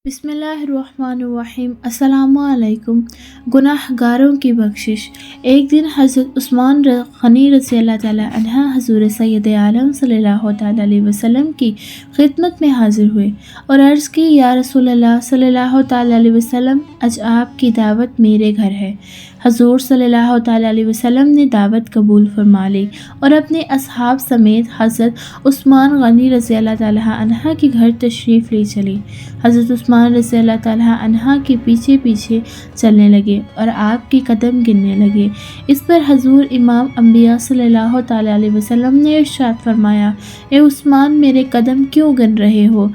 بسم اللہ الرحمن الرحیم۔ السلام علیکم۔ گناہ گاروں کی بخشش۔ ایک دن حضرت عثمان غنی رضی اللہ تعالیٰ عنہ حضور سید عالم صلی اللہ تعالیٰ علیہ وسلم کی خدمت میں حاضر ہوئے اور عرض کی، یا رسول اللہ صلی اللہ تعالیٰ علیہ وسلم، آج آپ کی دعوت میرے گھر ہے۔ حضور صلی اللہ تعالیٰ علیہ وسلم نے دعوت قبول فرما لی اور اپنے اصحاب سمیت حضرت عثمان غنی رضی اللہ تعالیٰ عنہ کے گھر تشریف لے چلی۔ حضرت عثمان رضی اللہ تعالیٰ عنہ کے پیچھے پیچھے چلنے لگے اور آپ کے قدم گننے لگے۔ اس پر حضور امام انبیاء صلی اللہ تعالیٰ علیہ وسلم نے ارشاد فرمایا، اے عثمان، میرے قدم کیوں گن رہے ہو؟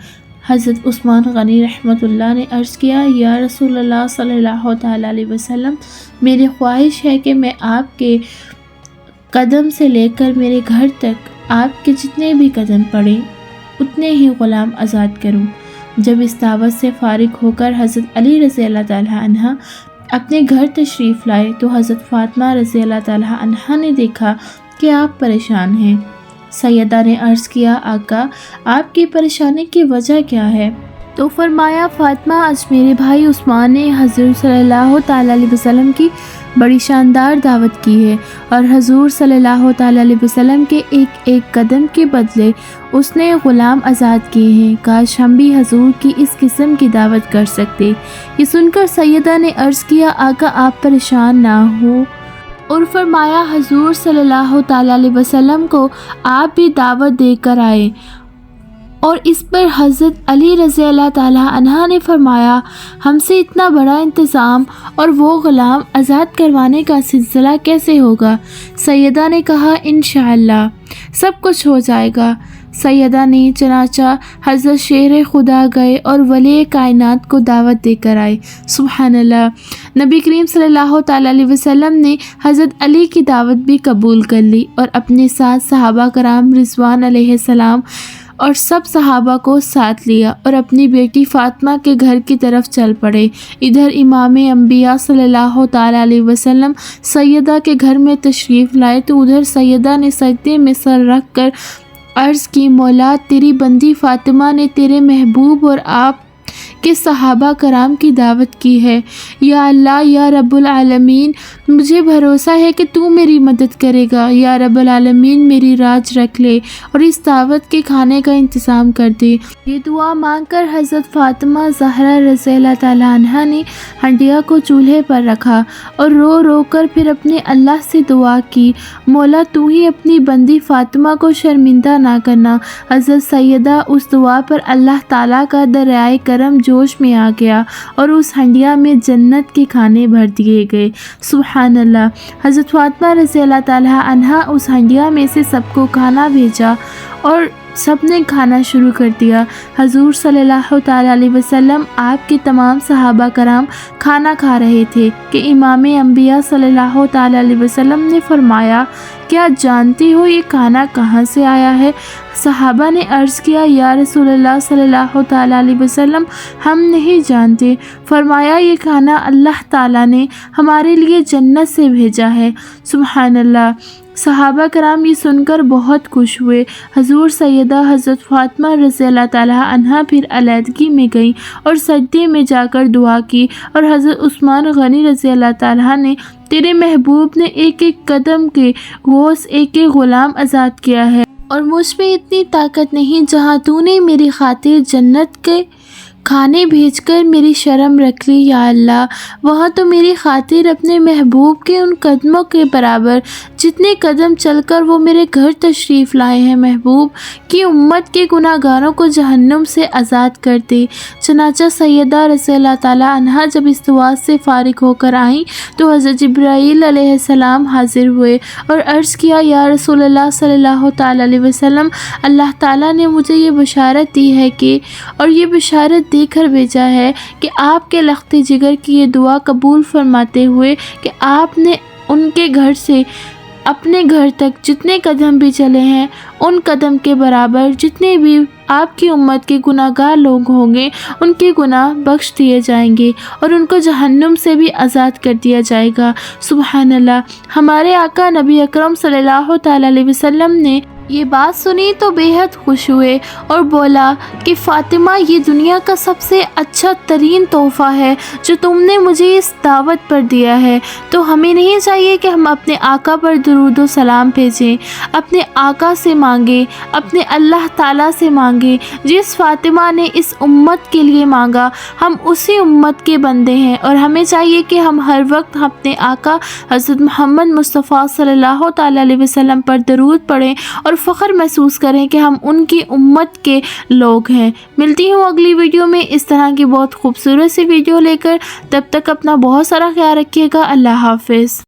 حضرت عثمان غنی رحمۃ اللہ نے عرض کیا، یا رسول اللہ صلی اللہ تعالیٰ علیہ وسلم، میری خواہش ہے کہ میں آپ کے قدم سے لے کر میرے گھر تک آپ کے جتنے بھی قدم پڑیں اتنے ہی غلام آزاد کروں۔ جب اس دعوت سے فارغ ہو کر حضرت علی رضی اللہ تعالیٰ عنہ اپنے گھر تشریف لائے تو حضرت فاطمہ رضی اللہ تعالیٰ عنہ نے دیکھا کہ آپ پریشان ہیں۔ سیدہ نے عرض کیا، آقا، آپ کی پریشانی کی وجہ کیا ہے؟ تو فرمایا، فاطمہ، آج میرے بھائی عثمان نے حضور صلی اللہ تعالیٰ علیہ وسلم کی بڑی شاندار دعوت کی ہے اور حضور صلی اللہ تعالیٰ علیہ وسلم کے ایک ایک قدم کے بدلے اس نے غلام آزاد کیے ہیں۔ کاش ہم بھی حضور کی اس قسم کی دعوت کر سکتے۔ یہ سن کر سیدہ نے عرض کیا، آقا، آپ پریشان نہ ہو، اور فرمایا، حضور صلی اللہ تعالیٰ علیہ وسلم کو آپ بھی دعوت دے کر آئے۔ اور اس پر حضرت علی رضی اللہ تعالیٰ عنہ نے فرمایا، ہم سے اتنا بڑا انتظام اور وہ غلام آزاد کروانے کا سلسلہ کیسے ہوگا؟ سیدہ نے کہا، انشاءاللہ سب کچھ ہو جائے گا۔ سیدہ نے چنانچہ حضرت شیر خدا گئے اور ولی کائنات کو دعوت دے کر آئے۔ سبحان اللہ۔ نبی کریم صلی اللہ تعالیٰ علیہ وسلم نے حضرت علی کی دعوت بھی قبول کر لی اور اپنے ساتھ صحابہ کرام رضوان علیہ السلام اور سب صحابہ کو ساتھ لیا اور اپنی بیٹی فاطمہ کے گھر کی طرف چل پڑے۔ ادھر امام انبیاء صلی اللہ تعالیٰ علیہ وسلم سیدہ کے گھر میں تشریف لائے تو ادھر سیدہ نے سجدے میں سر رکھ کر عرض کی، مولا، تیری بندی فاطمہ نے تیرے محبوب اور آپ کے صحابہ کرام کی دعوت کی ہے۔ یا اللہ، یا رب العالمین، مجھے بھروسہ ہے کہ تو میری مدد کرے گا۔ یا رب العالمین، میری راج رکھ لے اور اس دعوت کے کھانے کا انتظام کر دے۔ یہ دعا مانگ کر حضرت فاطمہ زہرا رضی اللہ تعالیٰ عنہ نے ہنڈیا کو چولہے پر رکھا اور رو رو کر پھر اپنے اللہ سے دعا کی، مولا، تو ہی اپنی بندی فاطمہ کو شرمندہ نہ کرنا۔ حضرت سیدہ اس دعا پر اللہ تعالیٰ کا دریائے کرم جوش میں آ گیا اور اس ہنڈیا میں جنت کے کھانے بھر دیے گئے۔ سبحان اللہ۔ حضرت فاطمہ رضی اللہ تعالیٰ عنہ اس ہنڈیا میں سے سب کو کھانا بھیجا اور سب نے کھانا شروع کر دیا۔ حضور صلی اللہ تعالیٰ علیہ وسلم، آپ کے تمام صحابہ کرام کھانا کھا رہے تھے کہ امام انبیاء صلی اللہ تعالیٰ علیہ وسلم نے فرمایا، کیا جانتی ہو یہ کھانا کہاں سے آیا ہے؟ صحابہ نے عرض کیا، یا رسول اللہ صلی اللہ تعالیٰ علیہ وسلم، ہم نہیں جانتے۔ فرمایا، یہ کھانا اللہ تعالیٰ نے ہمارے لیے جنت سے بھیجا ہے۔ سبحان اللہ۔ صحابہ کرام یہ سن کر بہت خوش ہوئے۔ حضور سیدہ حضرت فاطمہ رضی اللہ تعالیٰ عنہ پھر علیحدگی میں گئیں اور سجدے میں جا کر دعا کی، اور حضرت عثمان غنی رضی اللہ تعالیٰ نے، تیرے محبوب نے ایک ایک قدم کے گوشت ایک ایک غلام آزاد کیا ہے، اور مجھ میں اتنی طاقت نہیں جہاں تو نے میری خاطر جنت کے کھانے بھیج کر میری شرم رکھ لی۔ یا اللہ، وہاں تو میری خاطر اپنے محبوب کے ان قدموں کے برابر جتنے قدم چل کر وہ میرے گھر تشریف لائے ہیں، محبوب کی امت کے گناہ گاروں کو جہنم سے آزاد کر دے۔ چنانچہ سیدہ رضی اللہ تعالیٰ عنہ جب اس دعا سے فارغ ہو کر آئیں تو حضرت جبرائیل علیہ السلام حاضر ہوئے اور عرض کیا، یا رسول اللہ صلی اللہ تعالیٰ علیہ وسلم، اللہ تعالیٰ نے مجھے یہ بشارت دی ہے کہ، اور یہ بشارت دے کر بھیجا ہے کہ آپ کے لخت جگر کی یہ دعا قبول فرماتے ہوئے کہ آپ نے ان کے گھر سے اپنے گھر تک جتنے قدم بھی چلے ہیں ان قدم کے برابر جتنے بھی آپ کی امت کے گناہ گار لوگ ہوں گے ان کے گناہ بخش دیے جائیں گے اور ان کو جہنم سے بھی آزاد کر دیا جائے گا۔ سبحان اللہ۔ ہمارے آقا نبی اکرم صلی اللہ تعالیٰ علیہ وسلم نے یہ بات سنی تو بے حد خوش ہوئے اور بولا کہ فاطمہ، یہ دنیا کا سب سے اچھا ترین تحفہ ہے جو تم نے مجھے اس دعوت پر دیا ہے، تو ہمیں نہیں چاہیے کہ ہم اپنے آقا پر درود و سلام بھیجیں، اپنے آقا سے مانگیں، اپنے اللہ تعالیٰ سے مانگیں۔ جس فاطمہ نے اس امت کے لیے مانگا، ہم اسی امت کے بندے ہیں، اور ہمیں چاہیے کہ ہم ہر وقت اپنے آقا حضرت محمد مصطفیٰ صلی اللہ تعالیٰ علیہ وسلم پر درود پڑھیں اور فخر محسوس کریں کہ ہم ان کی امت کے لوگ ہیں۔ ملتی ہوں اگلی ویڈیو میں اس طرح کی بہت خوبصورت سی ویڈیو لے کر، تب تک اپنا بہت سارا خیال رکھیے گا۔ اللہ حافظ۔